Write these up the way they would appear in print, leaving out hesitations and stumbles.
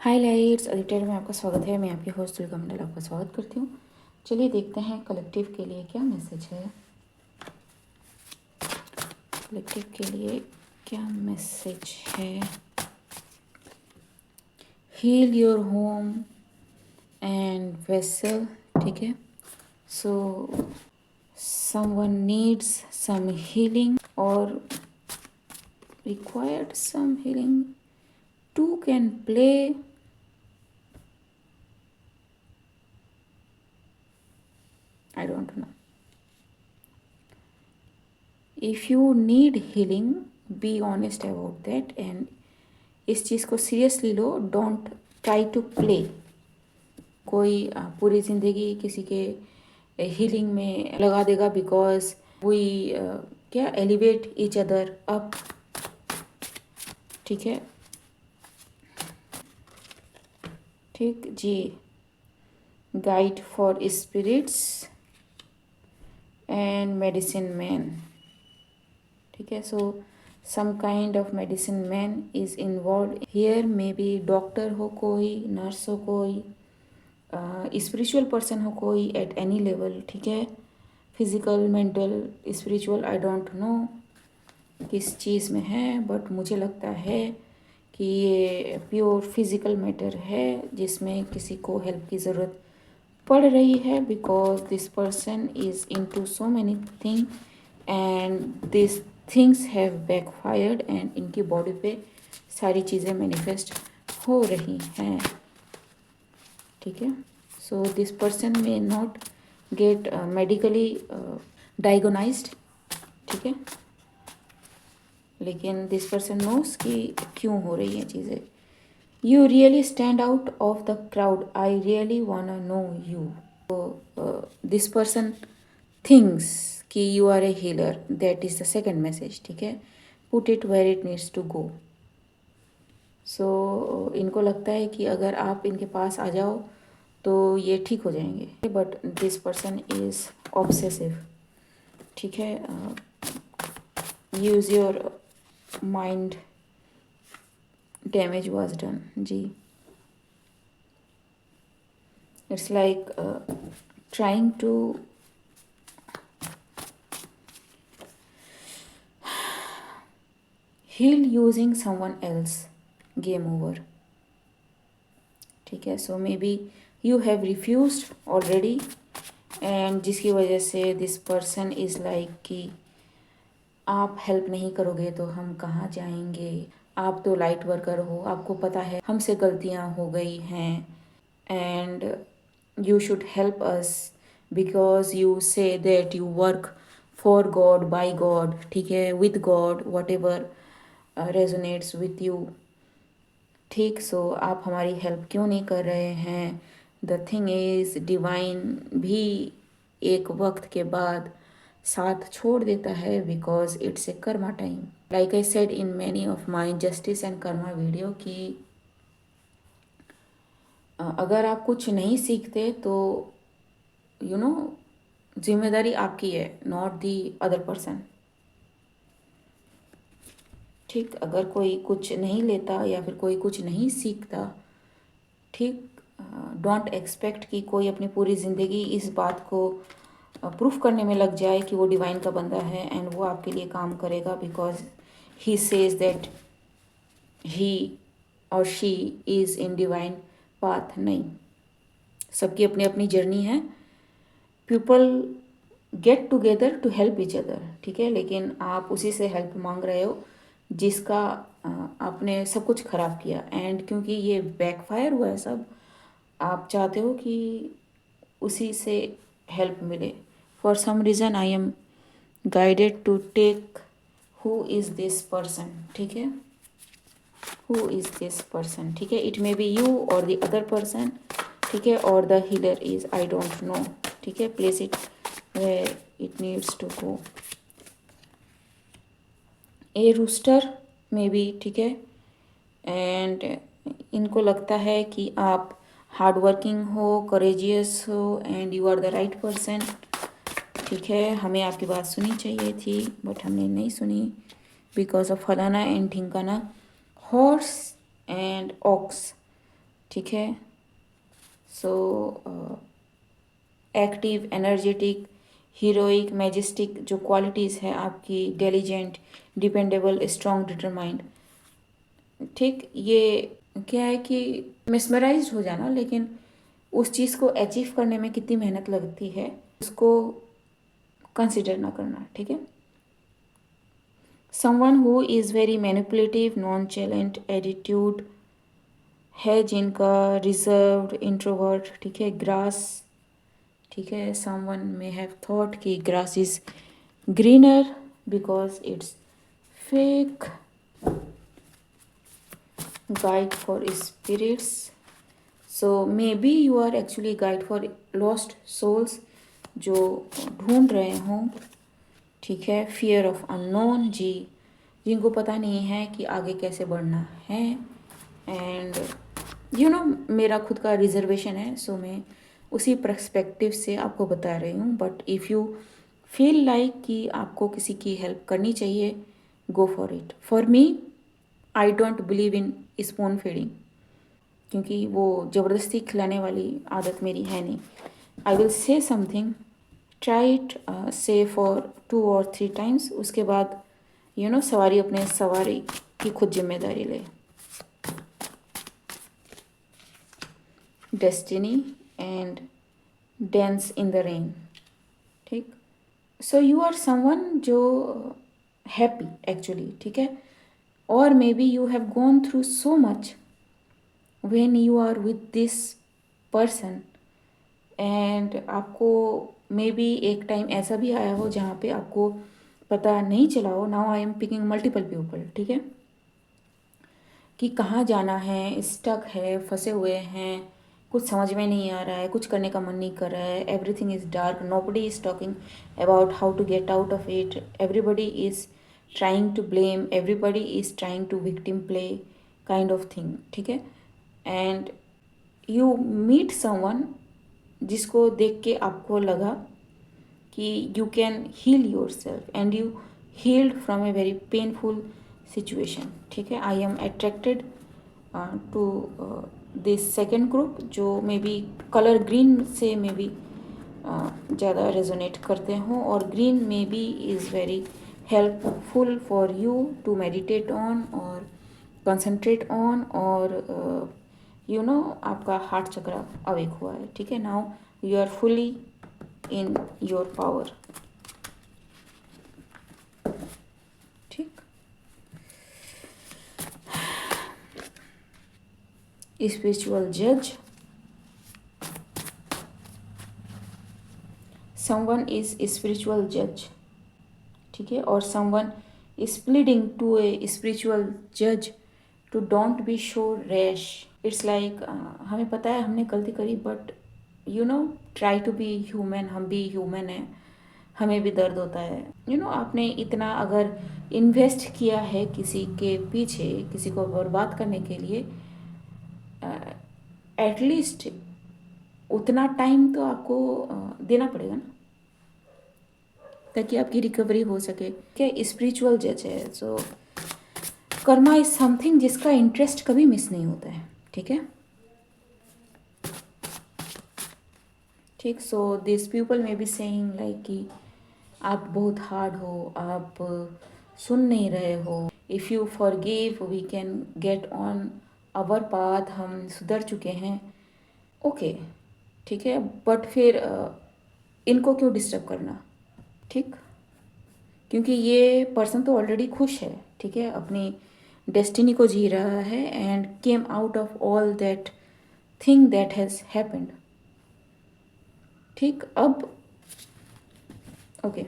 हाय lights editor में आपका स्वागत है। मैं आपकी होस्ट दुर्गा मंडल आपका स्वागत करती हूँ। चलिए देखते हैं कलेक्टिव के लिए क्या मैसेज है। कलेक्टिव के लिए क्या मैसेज है। Heal your home and vessel. ठीक है, so someone needs some healing और required some healing. Two can play. I don't know. If you need healing, be honest about that and इस चीज़ को सीरियसली लो. Don't try to play. कोई पूरी ज़िंदगी किसी के हीलिंग में लगा देगा बिकॉज वी क्या एलिवेट ईच अदर अप. ठीक है, ठीक जी. Guide for spirits and medicine man. ठीक है, so some kind of medicine man is involved here. maybe doctor हो कोई, नर्स हो कोई, स्पिरिचुअल पर्सन हो कोई एट एनी लेवल. ठीक है, physical, mental, spiritual, I don't no किस चीज़ में है, बट मुझे लगता है कि ये प्योर फिजिकल मैटर है जिसमें किसी को हेल्प की ज़रूरत पड़ रही है because this person is into so many thing and this things have backfired and इनकी बॉडी पे सारी चीज़ें मैनिफेस्ट हो रही हैं. ठीक है, सो दिस पर्सन में नॉट गेट मेडिकली डायग्नोज्ड. ठीक है, लेकिन दिस पर्सन नोस कि क्यों हो रही हैं चीज़ें. You really stand out of the crowd. I really want know you. This person thinks कि you are a healer. That is the second message. ठीक है, put it where it needs to go. So इनको लगता है कि अगर आप इनके पास आ जाओ तो ये ठीक हो जाएंगे, but this person is obsessive. ठीक है, use your mind. Damage was done जी. It's like trying to heal using someone else. Game over. ठीक है, so may be you have refused already and जिसकी वजह से दिस पर्सन इज़ लाइक कि आप हेल्प नहीं करोगे तो हम कहाँ जाएंगे. आप तो लाइट वर्कर हो, आपको पता है हमसे गलतियाँ हो गई हैं and you should help us because you say that you work for God, by God. ठीक है, with God, whatever resonates with you. ठीक, सो आप हमारी हेल्प क्यों नहीं कर रहे हैं. द थिंग इज़ डिवाइन भी एक वक्त के बाद साथ छोड़ देता है because it's a Karma time. Like I said in many of my justice and Karma video कि अगर आप कुछ नहीं सीखते तो यू नो जिम्मेदारी आपकी है, नॉट दी अदर पर्सन. ठीक, अगर कोई कुछ नहीं लेता या फिर कोई कुछ नहीं सीखता, ठीक, डोंट एक्सपेक्ट कि कोई अपनी पूरी ज़िंदगी इस बात को प्रूफ करने में लग जाए कि वो डिवाइन का बंदा है एंड वो आपके लिए काम करेगा because he says that he और she is in divine path. नहीं, सबकी अपनी अपनी जर्नी है. People get together to help each other. ठीक है, लेकिन आप उसी से हेल्प मांग रहे हो जिसका आपने सब कुछ ख़राब किया एंड क्योंकि ये बैकफायर हुआ है सब, आप चाहते हो कि उसी से हेल्प मिले. For some reason I am guided to take who is this person. ठीक है, हु इज़ दिस पर्सन. ठीक है, इट मे बी यू और द अदर पर्सन. ठीक है, और the healer is I don't know. ठीक है, place it where it needs to go. A rooster may be. ठीक है, एंड इनको लगता है कि आप हार्ड वर्किंग हो, करेजियस हो and you are the right person. ठीक है, हमें आपकी बात सुनी चाहिए थी बट हमने नहीं सुनी बिकॉज ऑफ फलाना एंड ढिंकाना. Horse and ox. ठीक है। So active, energetic, heroic, majestic जो क्वालिटीज़ है आपकी, डिलीजेंट, डिपेंडेबल, स्ट्रॉन्ग, डिटरमाइंड। ठीक, ये क्या है कि मिसमराइज हो जाना, लेकिन उस चीज़ को अचीव करने में कितनी मेहनत लगती है उसको कंसिडर ना करना। ठीक है। Someone who is very manipulative, nonchalant attitude है जिनका, रिजर्व्ड, इंट्रोवर्ट। ठीक है। ग्रास, ठीक है, समवन मे हैव थॉट कि grass is greener because it's fake, guide for spirits. So may be you are actually guide for lost souls जो ढूंढ रहे हों। ठीक है। फियर ऑफ अननोन, जी, जिनको पता नहीं है कि आगे कैसे बढ़ना है। एंड मेरा खुद का रिजर्वेशन है, सो मैं उसी पर्सपेक्टिव से आपको बता रही हूँ। But if you feel like कि आपको किसी की हेल्प करनी चाहिए, go for it. For me, I don't believe in spoon feeding, क्योंकि वो ज़बरदस्ती खिलाने वाली आदत मेरी है नहीं। I will say something, try it, से फॉर 2 और 3 टाइम्स, उसके बाद सवारी अपने सवारी की खुद जिम्मेदारी ले। Destiny and dance in the rain. ठीक। सो यू आर समवन जो हैप्पी एक्चुअली। ठीक है। और may B you have gone through so much when you are with this person, and आपको मे बी एक टाइम ऐसा भी आया हो जहाँ पे आपको पता नहीं चला हो। Now I am picking multiple people. ठीक है। कि कहाँ जाना है, स्टक है, फंसे हुए हैं, कुछ समझ में नहीं आ रहा है, कुछ करने का मन नहीं कर रहा है, everything is dark, nobody is talking about how to get out of it, everybody is trying to blame, everybody is trying to victim play kind of thing. ठीक है। एंड यू मीट समवन जिसको देख के आपको लगा कि you can heal yourself and you healed from a very painful situation. ठीक है। I am attracted to this second group जो मे बी कलर ग्रीन से मे बी ज़्यादा रेजोनेट करते हों, और green maybe is very helpful for you to meditate on और concentrate on, और आपका हार्ट चक्र अवेक हुआ है। ठीक है। Now you are fully in your power. ठीक। स्पिरिचुअल जज, समवन इज स्पिरिचुअल जज। ठीक है। और someone is pleading to a spiritual जज to don't be so rash. It's like हमें पता है हमने गलती करी, but try to be human. हम भी ह्यूमन हैं, हमें भी दर्द होता है। आपने इतना अगर इन्वेस्ट किया है किसी के पीछे, किसी को बर्बाद करने के लिए, एटलीस्ट उतना टाइम तो आपको देना पड़ेगा ना, ताकि आपकी रिकवरी हो सके। क्या स्पिरिचुअल जज है, सो कर्मा इज समथिंग जिसका इंटरेस्ट कभी मिस नहीं होता है। ठीक है। ठीक। So this people may be saying like कि आप बहुत हार्ड हो, आप सुन नहीं रहे हो, if you forgive we can get on our path, हम सुधर चुके हैं। ओके। ठीक है। बट फिर इनको क्यों डिस्टर्ब करना। ठीक। क्योंकि ये पर्सन तो ऑलरेडी खुश है। ठीक है। अपनी डेस्टिनी को जी रहा है and came out of all that thing that has happened. ठीक। अब ओके,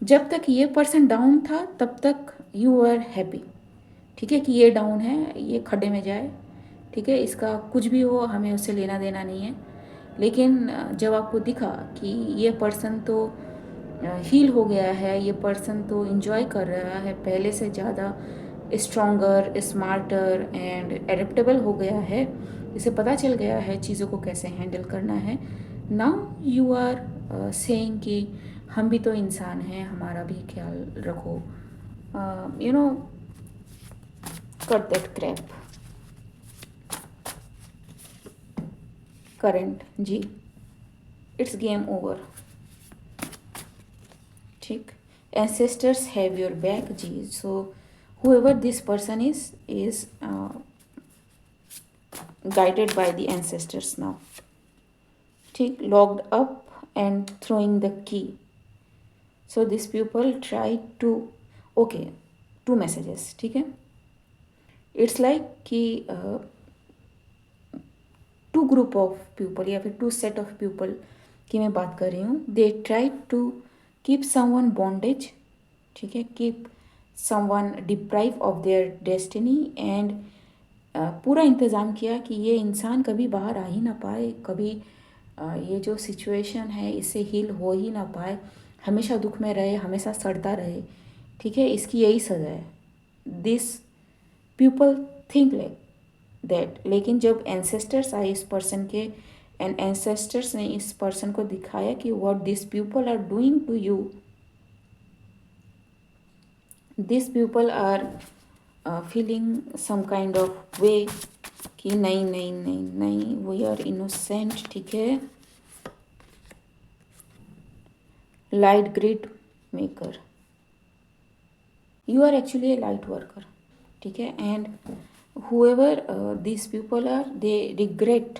जब तक ये पर्सन डाउन था तब तक यू आर हैप्पी। ठीक है। कि ये डाउन है, ये खड्डे में जाए। ठीक है। इसका कुछ भी हो, हमें उससे लेना देना नहीं है। लेकिन जब आपको दिखा कि ये पर्सन तो हील हो गया है, ये पर्सन तो इन्जॉय कर रहा है, पहले से ज़्यादा स्ट्रॉन्गर, स्मार्टर एंड एडेप्टेबल हो गया है, इसे पता चल गया है चीज़ों को कैसे हैंडल करना है। नाउ यू आर सेइंग कि हम भी तो इंसान हैं, हमारा भी ख्याल रखो। Cut that crap. करंट जी, इट्स गेम ओवर। ठीक, एंसेस्टर्स हैव योर बैक जी, so whoever this person is guided by the ancestors now। ठीक, locked up and throwing the key, so this people try to, okay, two messages। ठीक है, it's like कि to group of people या फिर to set of people की मैं बात कर रही हूँ। They try to keep someone bondage, ठीक है, keep someone deprive of their destiny, and पूरा इंतज़ाम किया कि ये इंसान कभी बाहर आ ही ना पाए, कभी ये जो सिचुएशन है इससे हील हो ही ना पाए, हमेशा दुख में रहे, हमेशा सड़ता रहे। ठीक है, इसकी यही सज़ा है। This people think like that. लेकिन जब एंसेस्टर्स आए इस पर्सन के, एंड एंसेस्टर्स ने इस पर्सन को दिखाया कि what this people are doing to you, this people are feeling some kind of way कि नहीं नहीं नहीं नहीं, वी आर इनोसेंट। ठीक है, light grid maker, you are actually a light worker. ठीक है, and whoever these people are, they regret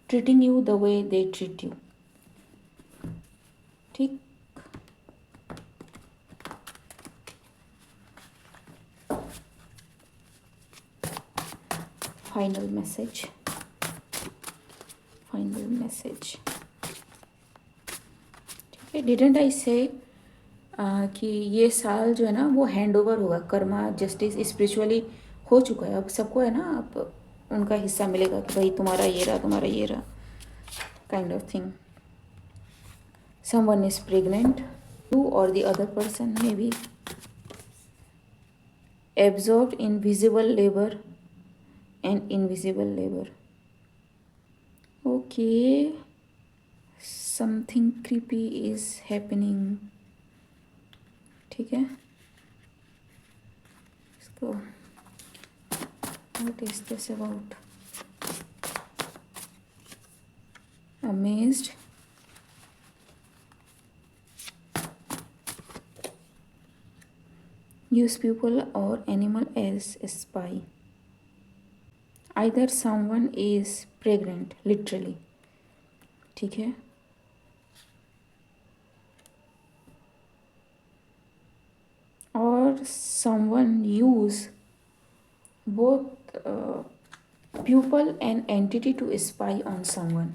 treating you the way they treat you। ठीक, फाइनल मैसेज, फाइनल मैसेज। ठीक है, डिडंट आई से कि ये साल जो है ना वो हैंड ओवर होगा, कर्मा जस्टिस स्पिरिचुअली हो चुका है, अब सबको है ना, अब उनका हिस्सा मिलेगा कि भाई तुम्हारा ये रहा, तुम्हारा ये रहा, kind of thing. Someone is pregnant, you और the other person maybe absorbed in visible labor and invisible labor। okay, something creepy is happening। ठीक है, इसको what is this about? Amazed, use people or animal as a spy। either someone is pregnant literally, ठीक है, or someone use both pupil and entity to spy on someone।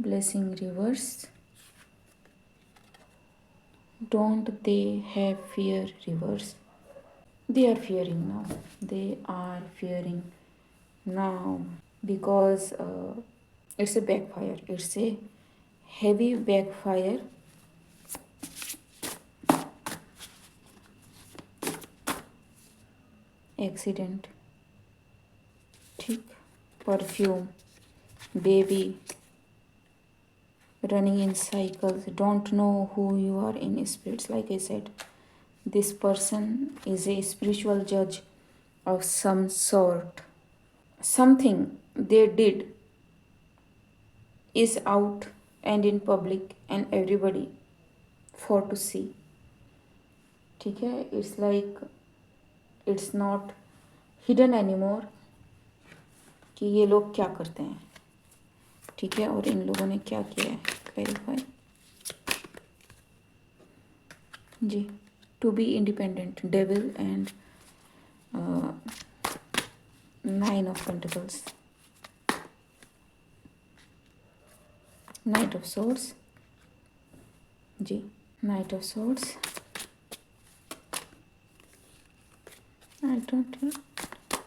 blessing reverse, don't they have fear reverse। they are fearing now, they are fearing now because it's a backfire, it's a heavy backfire। Accident, ठीक, perfume, baby, running in cycles, don't know who you are in spirits। like I said, this person is a spiritual judge of some sort, something they did is out and in public and everybody for to see। ठीक है, it's like it's not hidden anymore कि ये लोग क्या करते हैं। ठीक है, और इन लोगों ने क्या किया है, क्लैरिफाई जी। To be independent, devil and 9 of Pentacles, Knight of Swords जी, Knight of Swords, I don't know,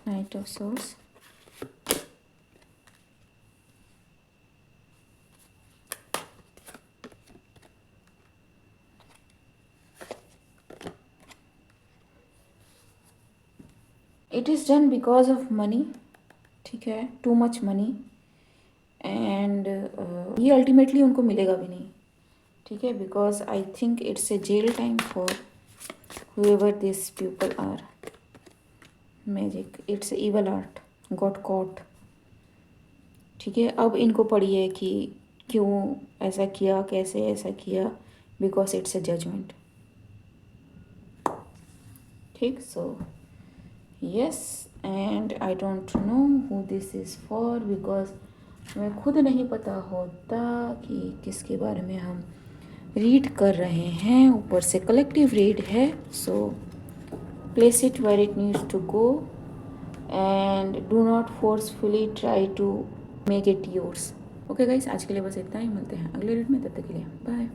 Knight of Swords, it is done because of money. ठीक है, टू मच मनी, एंड ये अल्टीमेटली उनको मिलेगा भी नहीं। ठीक है, because I think it's a jail time for whoever these people are. Magic, it's evil art, got caught. ठीक है, अब इनको पढ़िए कि क्यों ऐसा किया, कैसे ऐसा किया, बिकॉज इट्स अ जजमेंट. ठीक, so yes, and I don't know who this is for, because मैं खुद नहीं पता होता कि किसके बारे में हम रीड कर रहे हैं. ऊपर से कलेक्टिव रीड है, so place it where it needs to go and do not forcefully try to make it yours. Okay guys, आज के लिए बस इतना ही. मिलते हैं अगले रीड में, तब तक के लिए बाय.